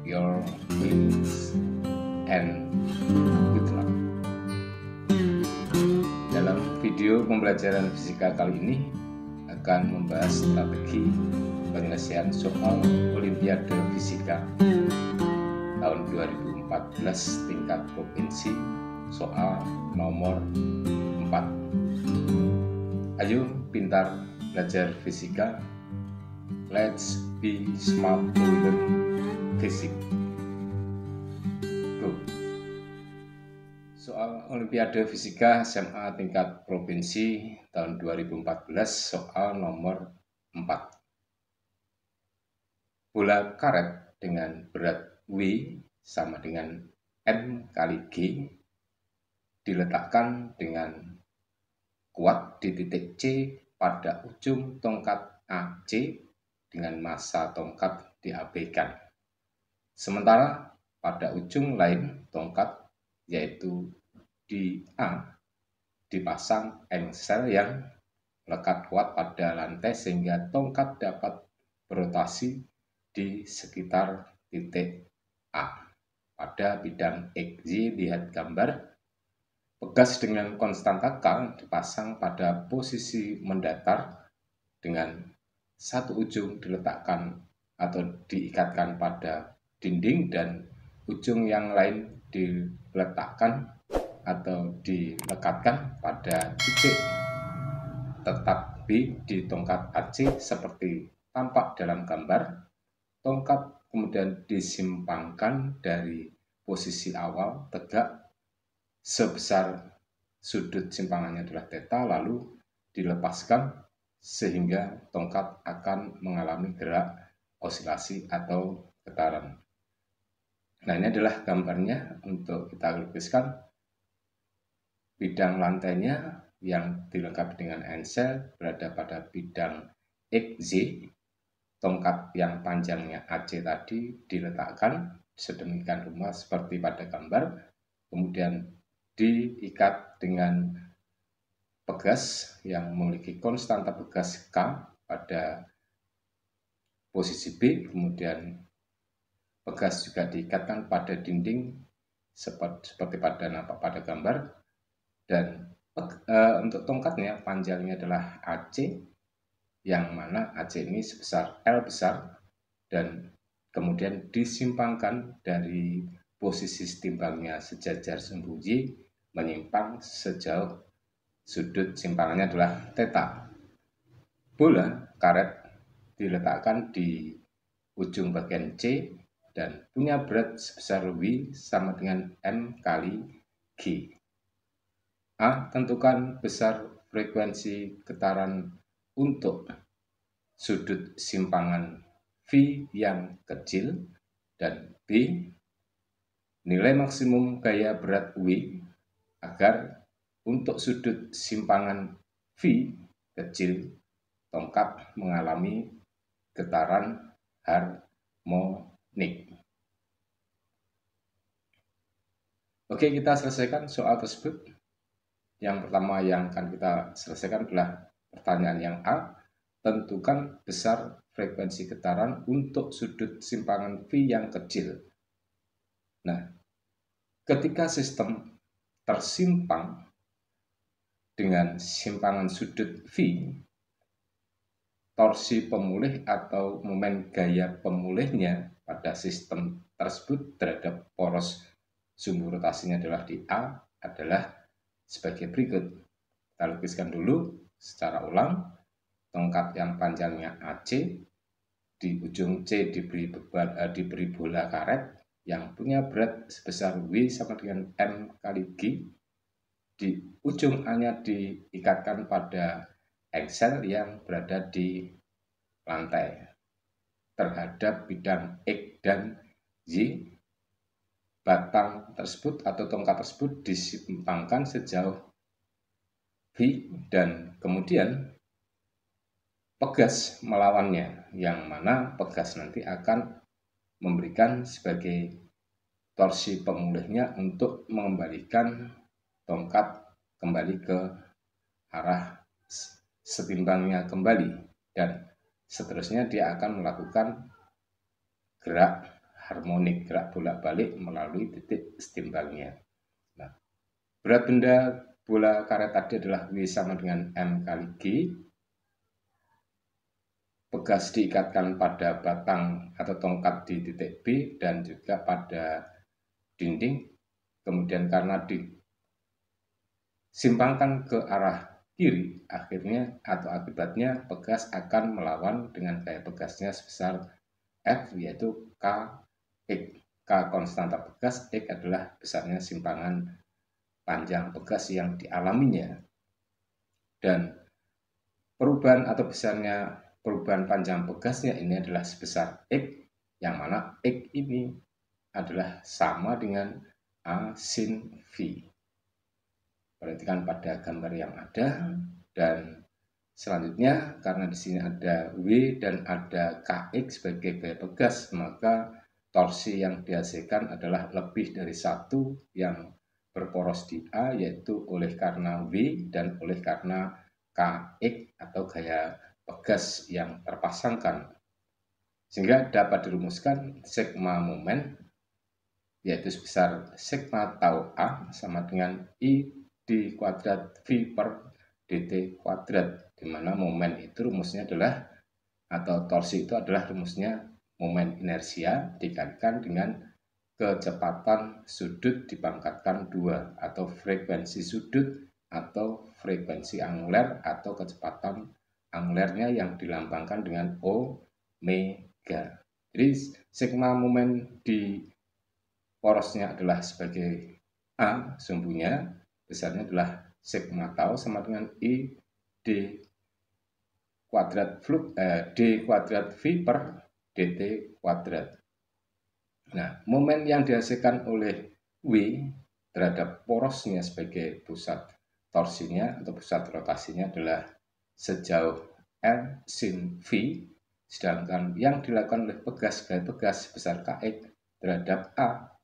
your wings and good luck. Dalam video pembelajaran fisika kali ini akan membahas strategi penyelesaian soal Olimpiade Fisika tahun 2014 tingkat provinsi, soal nomor 4. Ayo pintar belajar fisika. Let's be smart to learn physics. Go. Soal Olimpiade Fisika SMA tingkat provinsi tahun 2014, soal nomor 4. Bola karet dengan berat W sama dengan M kali G diletakkan dengan kuat di titik C pada ujung tongkat AC dengan massa tongkat diabaikan. Sementara pada ujung lain tongkat, yaitu di A, dipasang engsel yang melekat kuat pada lantai sehingga tongkat dapat berotasi di sekitar titik A. Pada bidang XY, lihat gambar. Pegas dengan konstanta K dipasang pada posisi mendatar dengan satu ujung diletakkan atau diikatkan pada dinding dan ujung yang lain diletakkan atau dilekatkan pada titik tetap B di tongkat AC seperti tampak dalam gambar. Tongkat kemudian disimpangkan dari posisi awal tegak sebesar sudut simpangannya adalah theta, lalu dilepaskan sehingga tongkat akan mengalami gerak osilasi atau getaran. Nah, ini adalah gambarnya untuk kita lukiskan. Bidang lantainya yang dilengkapi dengan engsel berada pada bidang XY. Tongkat yang panjangnya AC tadi diletakkan sedemikian rupa seperti pada gambar, kemudian diikat dengan pegas yang memiliki konstanta pegas K pada posisi B, kemudian pegas juga diikatkan pada dinding seperti pada nampak pada gambar, dan untuk tongkatnya panjangnya adalah AC, yang mana AC ini sebesar L besar dan kemudian disimpangkan dari posisi timbangnya sejajar sembunyi menyimpang sejauh sudut simpangannya adalah theta. Bola karet diletakkan di ujung bagian C dan punya berat sebesar W sama dengan M kali G. A. Tentukan besar frekuensi getaran untuk sudut simpangan V yang kecil, dan B. Nilai maksimum gaya berat W agar untuk sudut simpangan V kecil tongkat mengalami getaran harmonik. Oke, kita selesaikan soal tersebut. Yang pertama yang akan kita selesaikan adalah pertanyaan yang A. Tentukan besar frekuensi getaran untuk sudut simpangan V yang kecil. Nah, ketika sistem tersimpang dengan simpangan sudut V, torsi pemulih atau momen gaya pemulihnya pada sistem tersebut terhadap poros sumbu rotasinya adalah di A adalah sebagai berikut. Kita lukiskan dulu secara ulang. Tongkat yang panjangnya AC, di ujung C diberi bola karet yang punya berat sebesar W sama dengan M kali G. Di ujung A-nya diikatkan pada engsel yang berada di lantai. Terhadap bidang X dan Y, batang tersebut atau tongkat tersebut disimpangkan sejauh V dan kemudian pegas melawannya, yang mana pegas nanti akan memberikan sebagai torsi pemulihnya untuk mengembalikan tongkat kembali ke arah setimbangnya kembali, dan seterusnya dia akan melakukan gerak harmonik, gerak bolak-balik melalui titik setimbangnya. Nah, berat benda bola karet tadi adalah W sama dengan M kali G. Pegas diikatkan pada batang atau tongkat di titik B dan juga pada dinding. Kemudian karena disimpangkan ke arah kiri, akhirnya atau akibatnya pegas akan melawan dengan gaya pegasnya sebesar F, yaitu K X. K konstanta pegas, X adalah besarnya simpangan panjang pegas yang dialaminya. Dan perubahan atau besarnya perubahan panjang pegasnya ini adalah sebesar X, yang mana X ini adalah sama dengan A sin V. Perhatikan pada gambar yang ada, dan selanjutnya karena di sini ada W dan ada KX sebagai gaya pegas, maka torsi yang dihasilkan adalah lebih dari satu yang berporos di A, yaitu oleh karena W dan oleh karena KX atau gaya pegas yang terpasangkan. Sehingga dapat dirumuskan sigma momen yaitu sebesar sigma tau A sama dengan I d kuadrat V per dt kuadrat, di mana momen itu rumusnya adalah, atau torsi itu adalah rumusnya momen inersia dikalikan dengan kecepatan sudut dipangkatkan 2, atau frekuensi sudut atau frekuensi anguler atau kecepatan angulernya yang dilambangkan dengan omega. Jadi sigma momen di porosnya adalah sebagai A sumbunya, besarnya adalah sigma tau sama dengan I d kuadrat d kuadrat V per dt kuadrat. Nah, momen yang dihasilkan oleh W terhadap porosnya sebagai pusat torsinya atau pusat rotasinya adalah sejauh L sin V, sedangkan yang dilakukan oleh pegas gaya pegas sebesar Kx terhadap A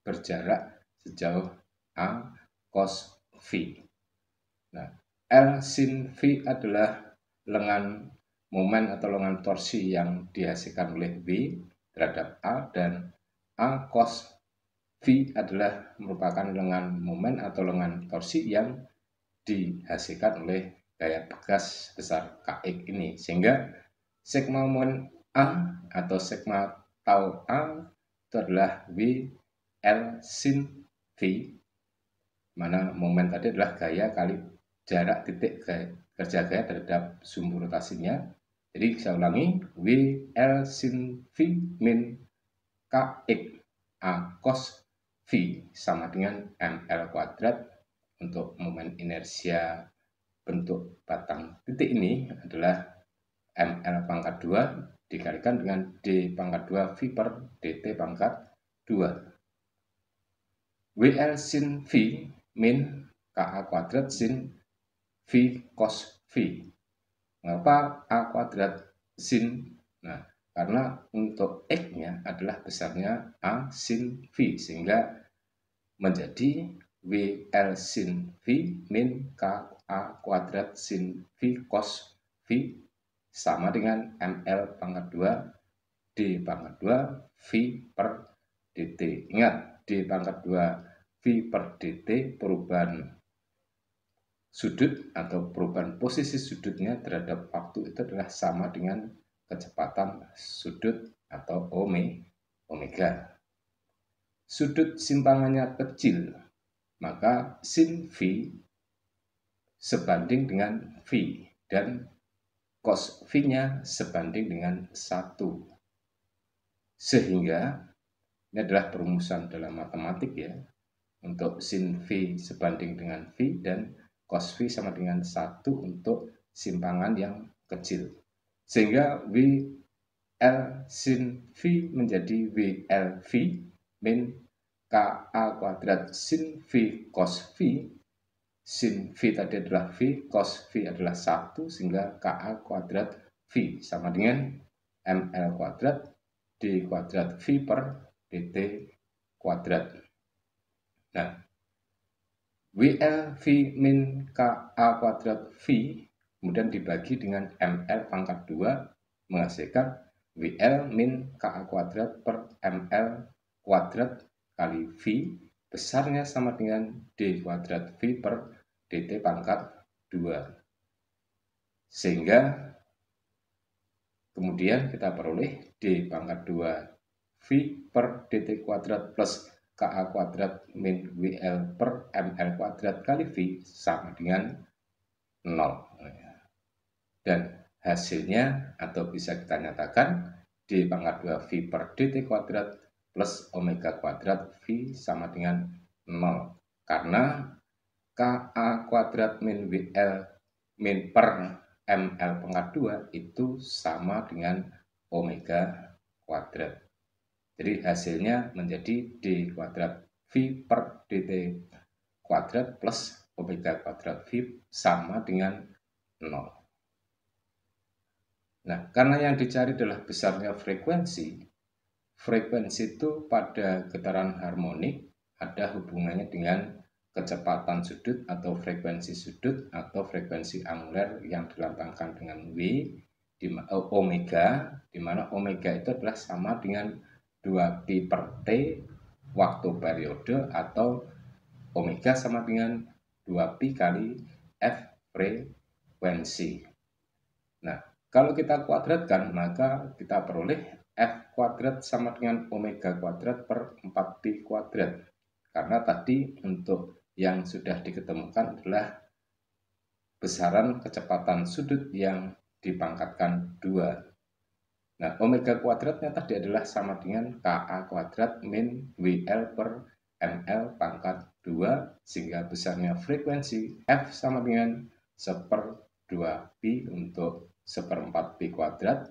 berjarak sejauh A cos V. Nah, L sin V adalah lengan momen atau lengan torsi yang dihasilkan oleh W terhadap A, dan A cos V adalah merupakan lengan momen atau lengan torsi yang dihasilkan oleh gaya pegas besar Kx ini. Sehingga sigma momen A atau sigma tau A itu adalah W L sin V, mana momen tadi adalah gaya kali jarak titik kerja gaya terhadap sumbu rotasinya. Jadi saya ulangi, W L sin V min Kx A cos V sama dengan ml kuadrat. Untuk momen inersia bentuk batang titik ini adalah ml pangkat 2 dikalikan dengan d pangkat 2 V per dt pangkat 2. WL sin V min Ka kuadrat sin V cos V. Mengapa A kuadrat sin? Nah, karena untuk X-nya adalah besarnya A sin V, sehingga menjadi WL sin V min Ka kuadrat sin V cos V sama dengan ML pangkat 2 D pangkat 2 V per dt. Ingat, D pangkat 2 V per dt perubahan sudut atau perubahan posisi sudutnya terhadap waktu itu adalah sama dengan kecepatan sudut atau omega. Sudut simpangannya kecil, maka sin V sebanding dengan V dan cos V-nya sebanding dengan 1. Sehingga ini adalah perumusan dalam matematik ya, untuk sin V sebanding dengan V dan cos V sama dengan 1 untuk simpangan yang kecil. Sehingga WL sin V menjadi WLV min Ka kuadrat sin V cos V. Sin V tadi adalah V, cos V adalah 1, sehingga Ka kuadrat V sama dengan ml kuadrat d kuadrat V per dt kuadrat. Nah, WL V min Ka kuadrat V kemudian dibagi dengan ml pangkat 2 menghasilkan WL min KA kuadrat per ML kuadrat kali V besarnya sama dengan D kuadrat V per DT pangkat 2. Sehingga kemudian kita peroleh D pangkat 2 V per DT kuadrat plus KA kuadrat min WL per ML kuadrat kali V sama dengan 0. Dan hasilnya atau bisa kita nyatakan D pangkat 2 V per DT kuadrat plus omega kuadrat V sama dengan 0. Karena KA kuadrat min WL min per ML pangkat 2 itu sama dengan omega kuadrat. Jadi hasilnya menjadi D kuadrat V per DT kuadrat plus omega kuadrat V sama dengan 0. Nah, karena yang dicari adalah besarnya frekuensi. Frekuensi itu pada getaran harmonik ada hubungannya dengan kecepatan sudut atau frekuensi sudut atau frekuensi angular yang dilambangkan dengan W di omega, di mana omega itu adalah sama dengan 2pi per T waktu periode atau omega sama dengan 2pi kali F frekuensi. Nah, kalau kita kuadratkan maka kita peroleh F kuadrat sama dengan omega kuadrat per 4pi kuadrat. Karena tadi untuk yang sudah diketemukan adalah besaran kecepatan sudut yang dipangkatkan 2. Nah, omega kuadratnya tadi adalah sama dengan KA kuadrat min WL per ML pangkat 2, sehingga besarnya frekuensi F sama dengan 1/2pi untuk 1/4pi kuadrat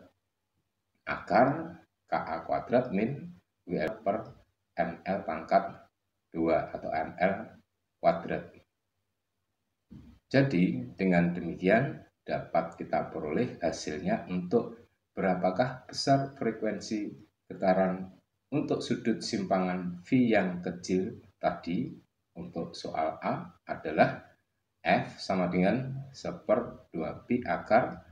akar KA kuadrat min WL per ML pangkat 2 atau ML kuadrat. Jadi, dengan demikian dapat kita peroleh hasilnya untuk berapakah besar frekuensi getaran untuk sudut simpangan V yang kecil tadi. Untuk soal A adalah F sama dengan 1/2pi akar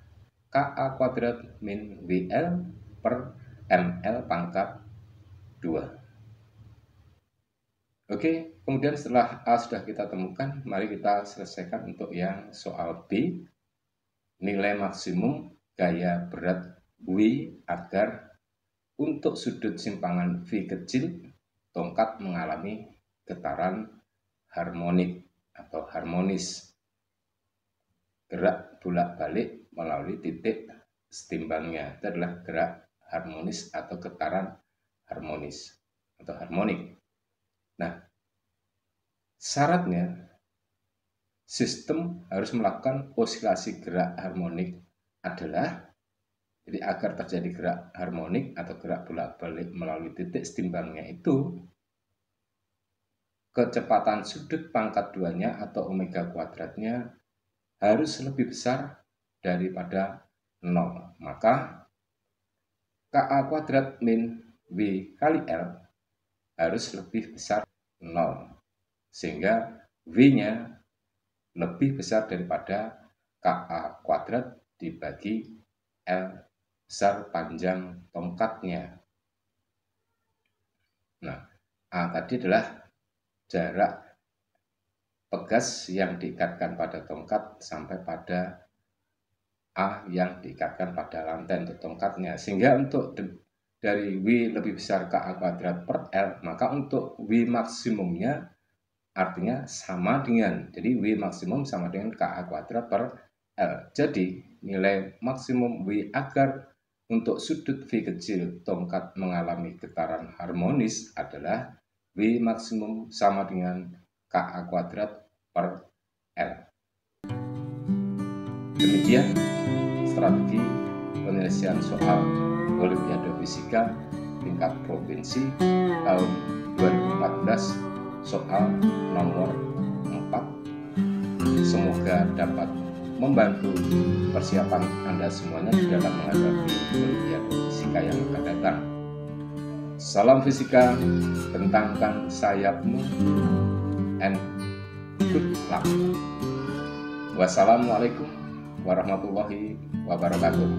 KA kuadrat min WL per ML pangkat 2. Oke, kemudian setelah A sudah kita temukan, mari kita selesaikan untuk yang soal B. Nilai maksimum gaya berat W agar untuk sudut simpangan V kecil tongkat mengalami getaran harmonik atau harmonis. Gerak bolak-balik melalui titik setimbangnya. Itu adalah gerak harmonis atau getaran harmonis atau harmonik. Nah, syaratnya sistem harus melakukan osilasi gerak harmonik adalah, jadi agar terjadi gerak harmonik atau gerak bolak-balik melalui titik setimbangnya itu, kecepatan sudut pangkat 2-nya atau omega kuadratnya harus lebih besar daripada 0. Maka KA kuadrat min W kali L harus lebih besar 0. Sehingga W-nya lebih besar daripada KA kuadrat dibagi L besar panjang tongkatnya. Nah, A tadi adalah jarak pegas yang diikatkan pada tongkat sampai pada A yang diikatkan pada lantai untuk tongkatnya. Sehingga untuk dari W lebih besar KA kuadrat per L, maka untuk W maksimumnya artinya sama dengan, jadi W maksimum sama dengan KA kuadrat per L. Jadi nilai maksimum W agar untuk sudut V kecil tongkat mengalami getaran harmonis adalah W maksimum sama dengan KA kuadrat per L. Demikian strategi penyelesaian soal Olimpiade Fisika tingkat provinsi tahun 2014 soal nomor 4. Semoga dapat membantu persiapan Anda semuanya di dalam menghadapi Olimpiade Fisika yang akan datang. Salam fisika, bentangkan sayapmu, and good luck. Wassalamualaikum warahmatullahi wabarakatuh.